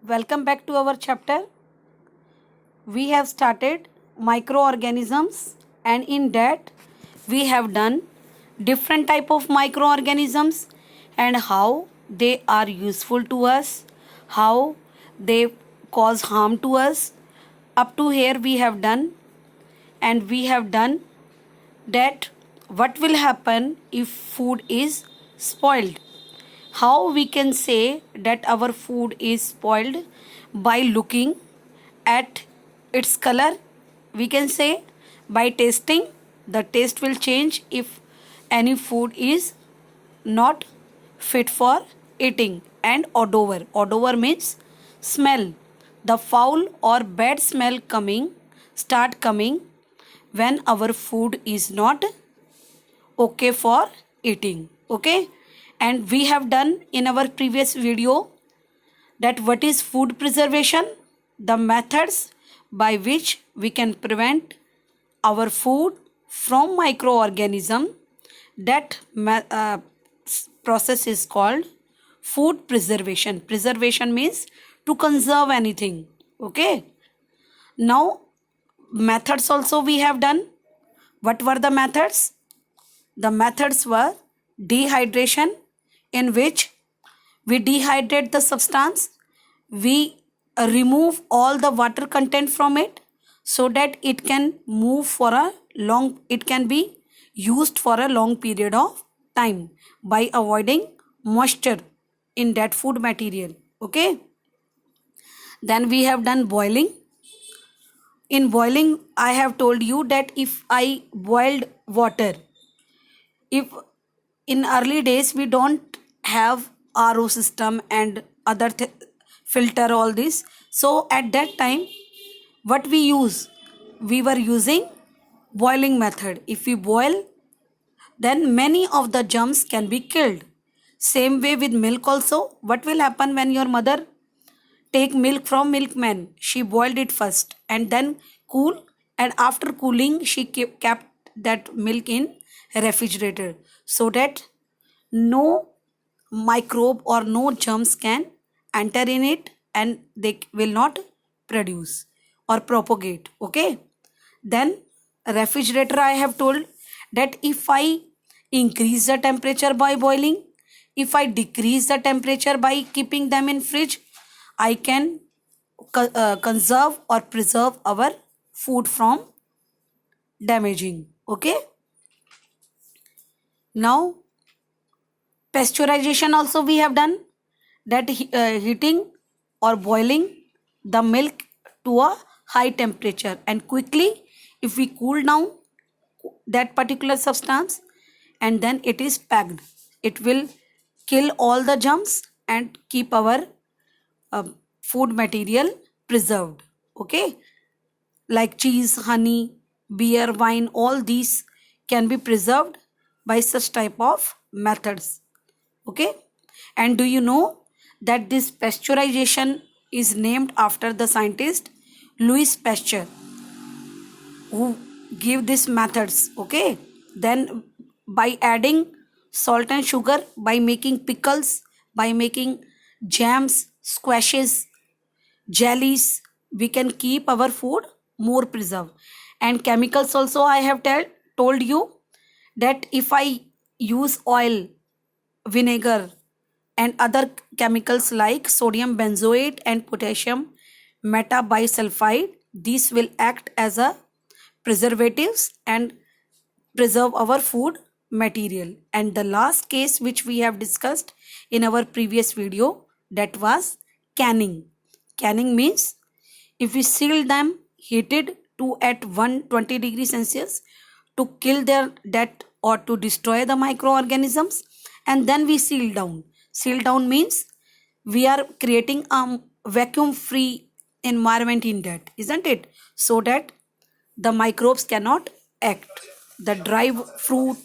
Welcome back to our chapter. We have started microorganisms, and in that we have done different type of microorganisms and how they are useful to us, how they cause harm to us. Up to here we have done, and we have done that what will happen if food is spoiled. How we can say that our food is spoiled? By looking at its color. We can say by tasting, the taste will change if any food is not fit for eating. And odor means smell. The foul or bad smell start coming when our food is not okay for eating. Okay, and we have done in our previous video that what is food preservation, the methods by which we can prevent our food from microorganism. That process is called food preservation. Preservation means to conserve anything. Okay, now methods also we have done. What were the methods? The methods were dehydration, in which we dehydrate the substance, we remove all the water content from it so that it can it can be used for a long period of time by avoiding moisture in that food material. Okay, then we have done boiling. In boiling, I have told you that if I boiled water, if in early days we don't have RO system and other filter all this, so at that time what we were using boiling method. If we boil, then many of the germs can be killed. Same way with milk also. What will happen when your mother take milk from milkman? She boiled it first and then cool, and after cooling she kept that milk in refrigerator so that no microbe or no germs can enter in it and they will not produce or propagate. Okay, then refrigerator, I have told that if I increase the temperature by boiling, if I decrease the temperature by keeping them in fridge, I can conserve or preserve our food from damaging. Okay, now pasteurization also we have done, that heating or boiling the milk to a high temperature, and quickly if we cool down that particular substance and then it is packed, it will kill all the germs and keep our food material preserved. Okay, like cheese, honey, beer, wine, all these can be preserved by such type of methods. Okay, and do you know that this pasteurization is named after the scientist Louis Pasteur, who gave these methods. Okay, then by adding salt and sugar, by making pickles, by making jams, squashes, jellies, we can keep our food more preserved. And chemicals also, I have told you that if I use oil, vinegar and other chemicals like sodium benzoate and potassium metabisulfide, these will act as a preservatives and preserve our food material. And the last case which we have discussed in our previous video, that was canning. Canning means if we seal them heated to at 120 degrees Celsius to kill that or to destroy the microorganisms, and then we seal down. Seal down means we are creating a vacuum free environment in that, isn't it? So that the microbes cannot act. The dry fruit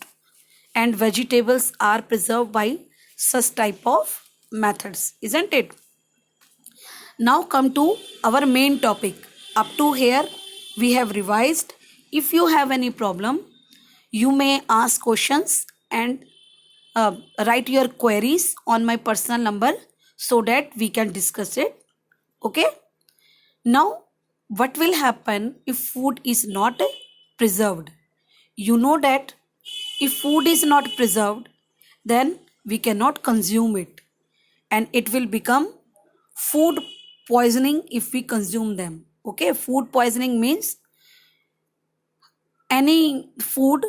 and vegetables are preserved by such type of methods, isn't it? Now come to our main topic. Up to here we have revised. If you have any problem, you may ask questions and write your queries on my personal number so that we can discuss it Okay. Now, what will happen if food is not preserved? You know that if food is not preserved, then we cannot consume it, and it will become food poisoning if we consume them. Okay, food poisoning means any food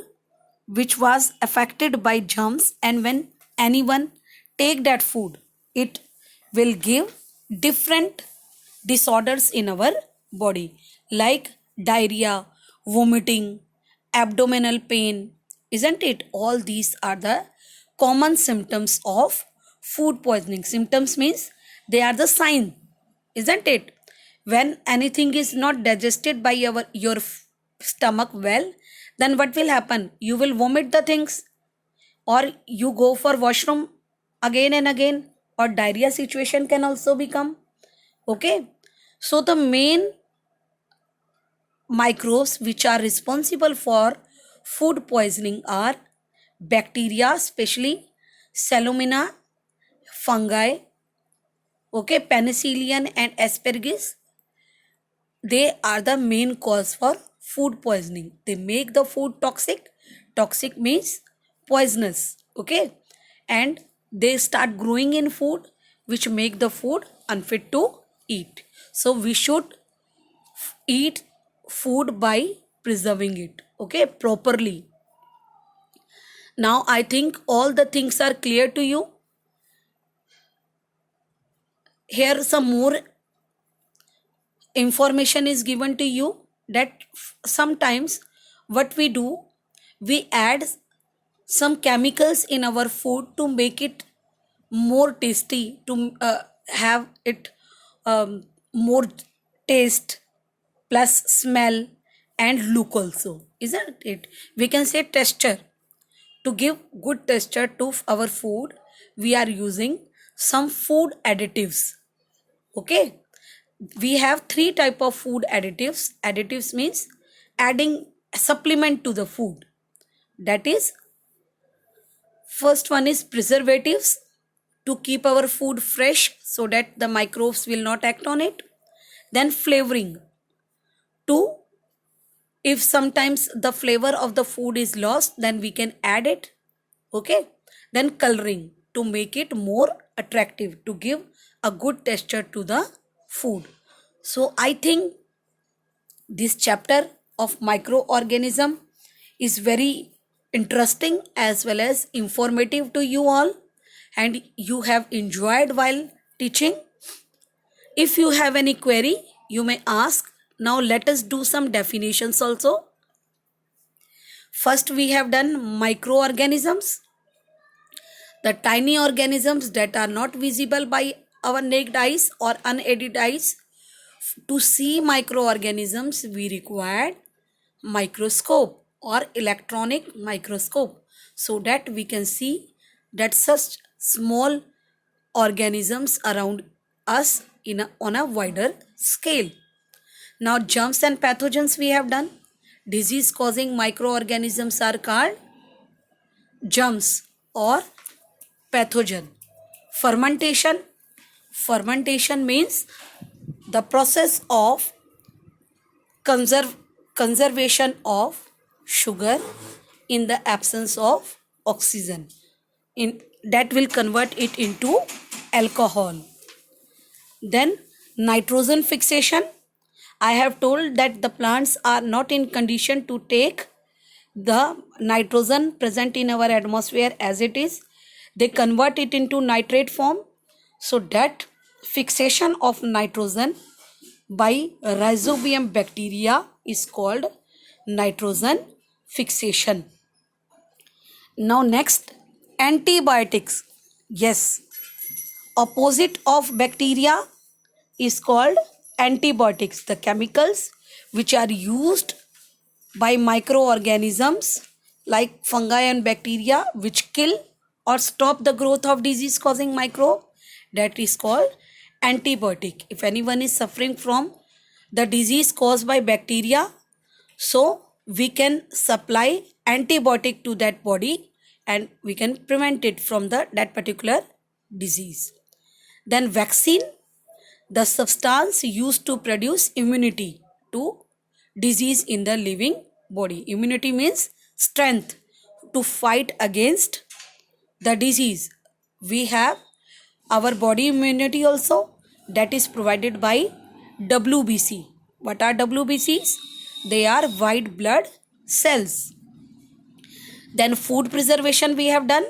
which was affected by germs, and when anyone take that food, it will give different disorders in our body, like diarrhea, vomiting, abdominal pain, isn't it? All these are the common symptoms of food poisoning. Symptoms means they are the sign, isn't it? When anything is not digested by your stomach well, then what will happen? You will vomit the things, or you go for washroom again and again, or diarrhea situation can also become. Okay, so the main microbes which are responsible for food poisoning are bacteria, especially salmonella, fungi, okay, penicillium and aspergillus. They are the main cause for food poisoning. They make the food toxic. Toxic means poisonous, okay, and they start growing in food, which make the food unfit to eat. So we should eat food by preserving it, okay, properly. Now I think all the things are clear to you. Here some more information is given to you, that sometimes what we do, we add some chemicals in our food to make it more tasty, to have it more taste plus smell and look also, isn't it? We can say texture. To give good texture to our food, we are using some food additives. Okay, we have three type of food additives. Additives means adding supplement to the food. That is, first one is preservatives, to keep our food fresh so that the microbes will not act on it. Then flavoring, to, if sometimes the flavor of the food is lost, then we can add it. Okay, then coloring, to make it more attractive, to give a good texture to the food. So I think this chapter of microorganism is very interesting as well as informative to you all, and you have enjoyed while teaching. If you have any query, you may ask. Now let us do some definitions also. First, we have done microorganisms, the tiny organisms that are not visible by our naked eyes or unaided eyes. To see microorganisms, we required microscope or electronic microscope, so that we can see that such small organisms around us on a wider scale. Now, germs and pathogens we have done. Disease causing microorganisms are called germs or pathogen. Fermentation. Fermentation means the process of conservation of sugar in the absence of oxygen, in that will convert it into alcohol. Then nitrogen fixation. I have told that the plants are not in condition to take the nitrogen present in our atmosphere as it is. They convert it into nitrate form. So that fixation of nitrogen by rhizobium bacteria is called nitrogen fixation. Now next, antibiotics. Yes, opposite of bacteria is called antibiotics. The chemicals which are used by microorganisms like fungi and bacteria, which kill or stop the growth of disease causing microbe, that is called antibiotic. If anyone is suffering from the disease caused by bacteria, so we can supply antibiotic to that body and we can prevent it from that particular disease. Then vaccine. the substance used to produce immunity to disease in the living body. Immunity means strength to fight against the disease. We have our body immunity also, that is provided by WBC. What are WBCs? They are white blood cells. Then food preservation we have done,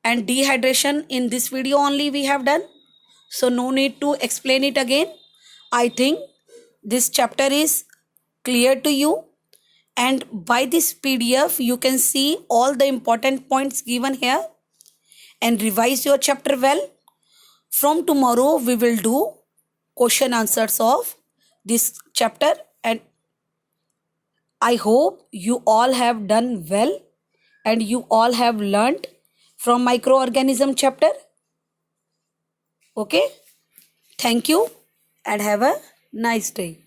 and dehydration in this video only we have done. So no need to explain it again. I think this chapter is clear to you, and by this PDF you can see all the important points given here and revise your chapter well. From tomorrow we will do question answers of this chapter, and I hope you all have done well and you all have learnt from microorganism chapter. Okay, thank you and have a nice day.